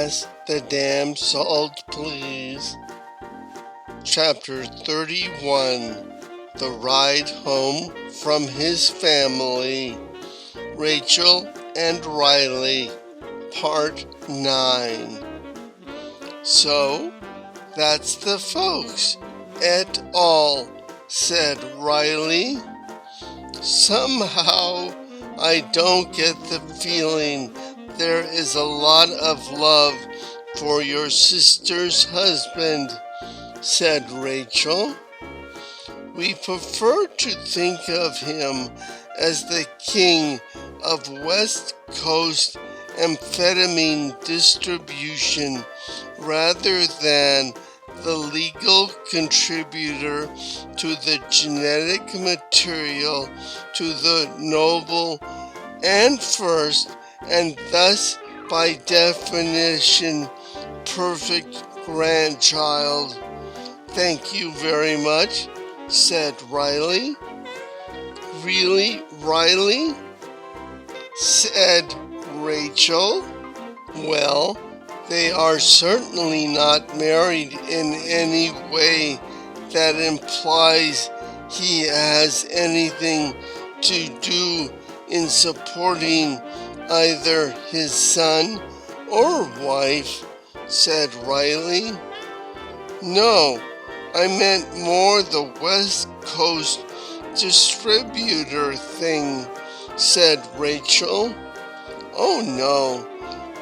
pass the damn salt, please. Chapter 31. The Ride Home from His Family. Rachel and Riley. Part 9. So, that's the folks, et al., said Riley. Somehow, I don't get the feeling there is a lot of love for your sister's husband, said Rachel. We prefer to think of him as the king of West Coast amphetamine distribution rather than the legal contributor to the genetic material to the noble and first, and thus by definition perfect grandchild. Thank you very much, said Riley. Really, Riley? Said Rachel. Well, they are certainly not married in any way that implies he has anything to do in supporting either his son or wife, said Riley. No, I meant more the West Coast distributor thing, said Rachel. Oh no,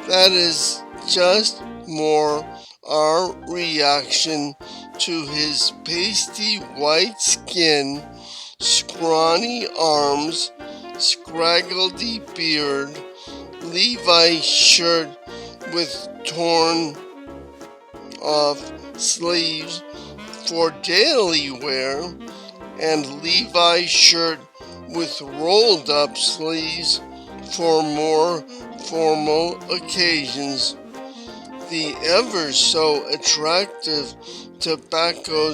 that is just more our reaction to his pasty white skin, scrawny arms, scraggledy beard, Levi's shirt with torn off sleeves for daily wear, and Levi's shirt with rolled up sleeves for more formal occasions. The ever so attractive tobacco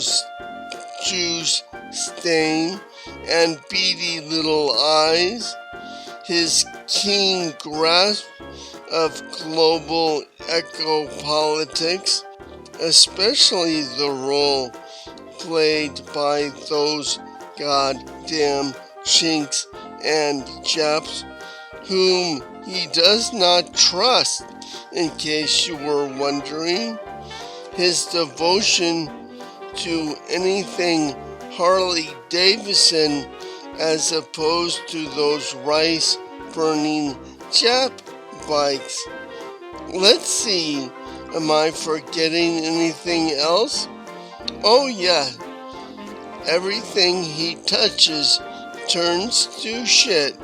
juice stain and beady little eyes, his keen grasp of global eco-politics, especially the role played by those goddamn chinks and Japs whom he does not trust, in case you were wondering. His devotion to anything Harley Davidson as opposed to those rice-burning Jap bikes. Let's see, am I forgetting anything else? Oh yeah, everything he touches turns to shit,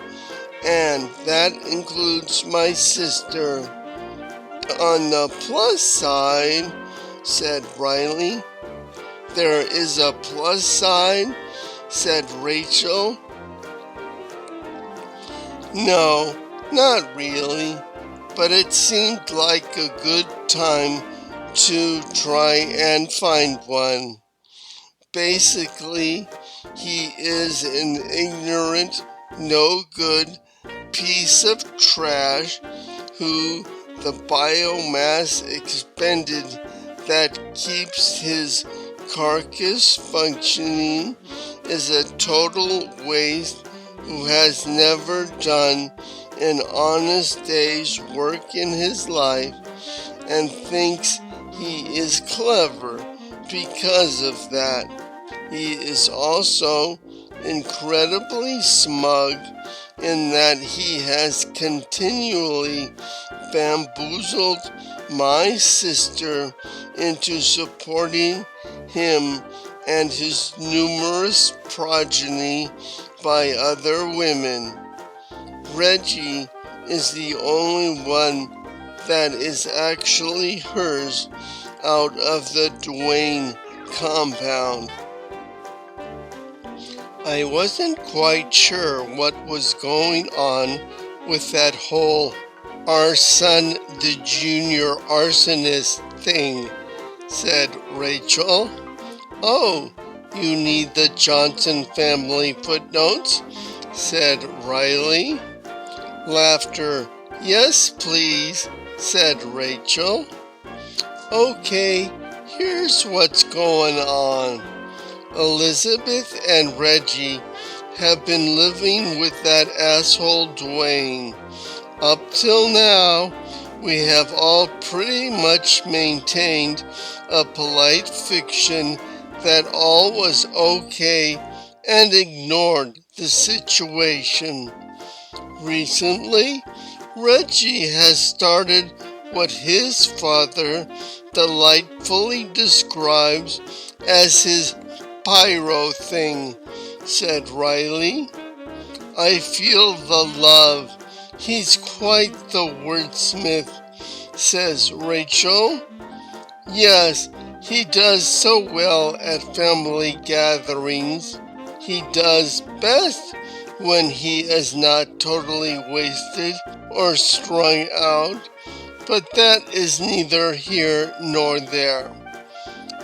and that includes my sister. On the plus side, said Riley. There is a plus side, said Rachel. No, not really, but it seemed like a good time to try and find one. Basically, he is an ignorant, no good piece of trash who the biomass expended that keeps his carcass functioning is a total waste, who has never done an honest day's work in his life and thinks he is clever because of that. He is also incredibly smug in that he has continually bamboozled my sister into supporting him and his numerous progeny by other women. Reggie is the only one that is actually hers out of the Dwayne compound. I wasn't quite sure what was going on with that whole Arson the Junior Arsonist thing, said Rachel. Oh, you need the Johnson family footnotes, said Riley. Laughter. Yes, please, said Rachel. Okay, here's what's going on. Elizabeth and Reggie have been living with that asshole Dwayne. Up till now, we have all pretty much maintained a polite fiction that all was okay and ignored the situation. Recently, Reggie has started what his father delightfully describes as his pyro thing, said Riley. I feel the love. He's quite the wordsmith, says Rachel. Yes, he does so well at family gatherings. He does best when he is not totally wasted or strung out, but that is neither here nor there.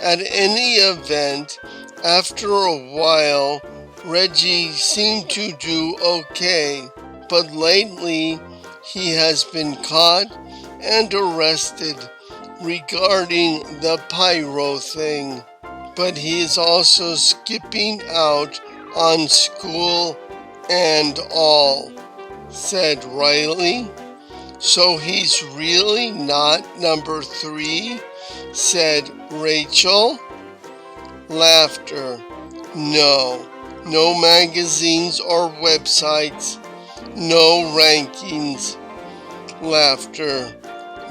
At any event, after a while, Reggie seemed to do okay, but lately he has been caught and arrested regarding the pyro thing. But he is also skipping out on school and all, said Riley. So he's really not number 3, said Rachel. Laughter. No magazines or websites. No rankings. Laughter.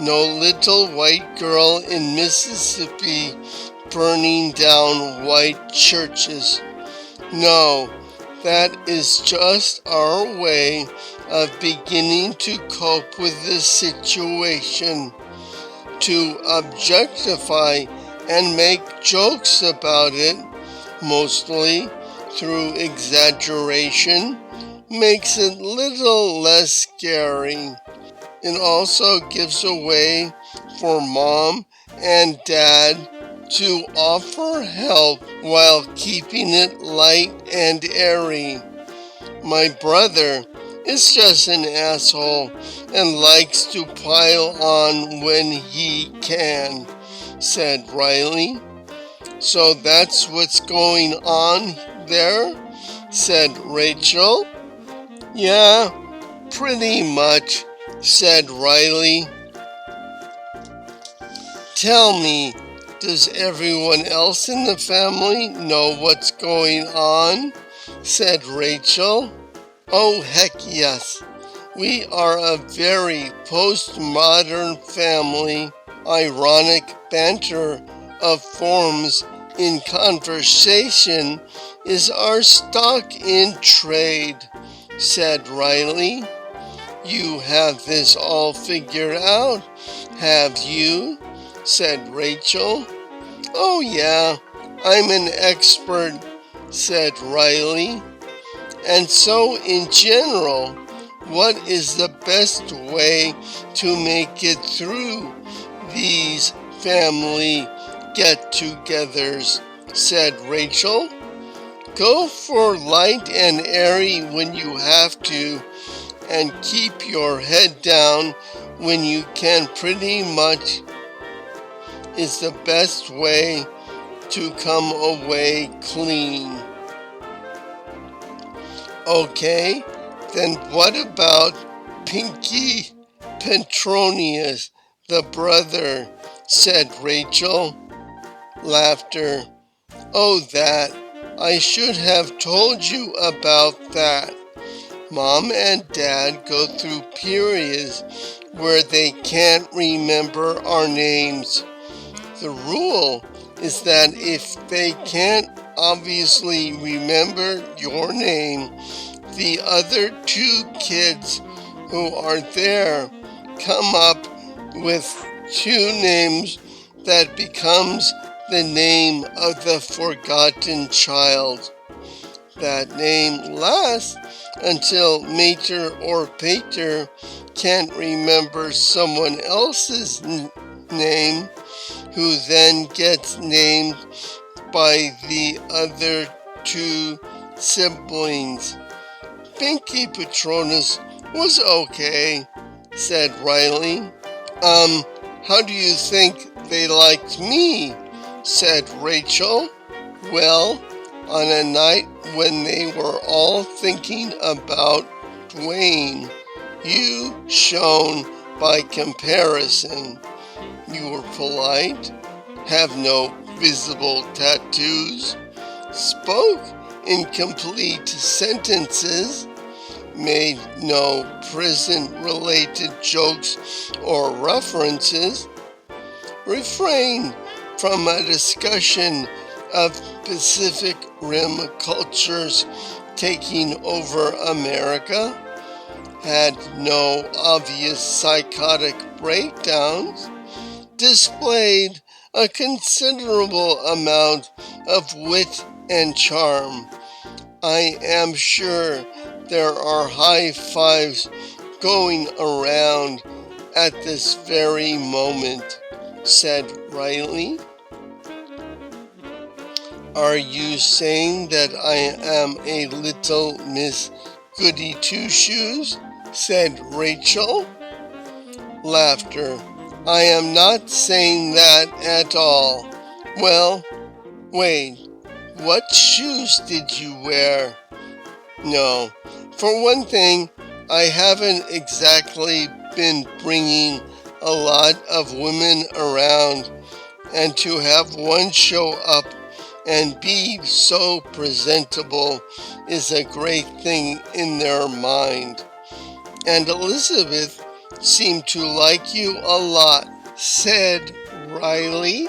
No little white girl in Mississippi burning down white churches. No, that is just our way of beginning to cope with this situation. To objectify and make jokes about it, mostly through exaggeration, makes it little less scary. It also gives a way for mom and dad to offer help while keeping it light and airy. My brother is just an asshole and likes to pile on when he can, said Riley. So that's what's going on there, said Rachel. Yeah, pretty much, said Riley. Tell me, does everyone else in the family know what's going on? Said Rachel. Oh, heck yes. We are a very postmodern family. Ironic banter of forms in conversation is our stock in trade, said Riley. You have this all figured out, have you? Said Rachel. Oh yeah, I'm an expert, said Riley. And so in general, what is the best way to make it through these family get-togethers, said Rachel. Go for light and airy when you have to, and keep your head down when you can. Pretty much is the best way to come away clean. Okay, then what about Pinky Petronius, the brother, said Rachel. Laughter. Oh, that. I should have told you about that. Mom and Dad go through periods where they can't remember our names. The rule is that if they can't obviously remember your name, the other 2 kids who are there come up with 2 names that becomes the name of the forgotten child. That name lasts until mater or pater can't remember someone else's name, who then gets named by the other 2 siblings. Pinky Patronus was okay, said Riley. How do you think they liked me, said Rachel. Well, on a night when they were all thinking about Dwayne, you shone by comparison. You were polite, have no visible tattoos, spoke in complete sentences, made no prison-related jokes or references, refrained from a discussion of Pacific Rim cultures taking over America, had no obvious psychotic breakdowns, displayed a considerable amount of wit and charm. I am sure there are high fives going around at this very moment, said Riley. Are you saying that I am a little Miss Goody Two-Shoes? Said Rachel. Laughter. I am not saying that at all. Well, wait, what shoes did you wear? No, for one thing, I haven't exactly been bringing a lot of women around, and to have one show up and be so presentable is a great thing in their mind. And Elizabeth seemed to like you a lot, said Riley.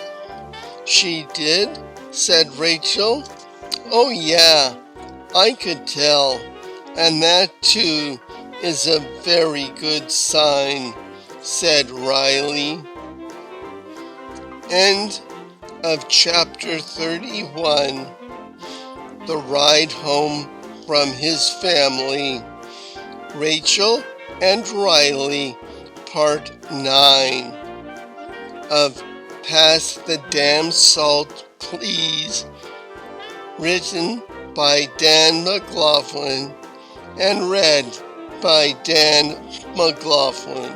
She did, said Rachel. Oh yeah, I could tell, and that too is a very good sign, said Riley. End of chapter 31. The ride home from his family. Rachel and Riley, part 9 of Pass the Damn Salt, Please, written by Dan McLaughlin and read by Dan McLaughlin.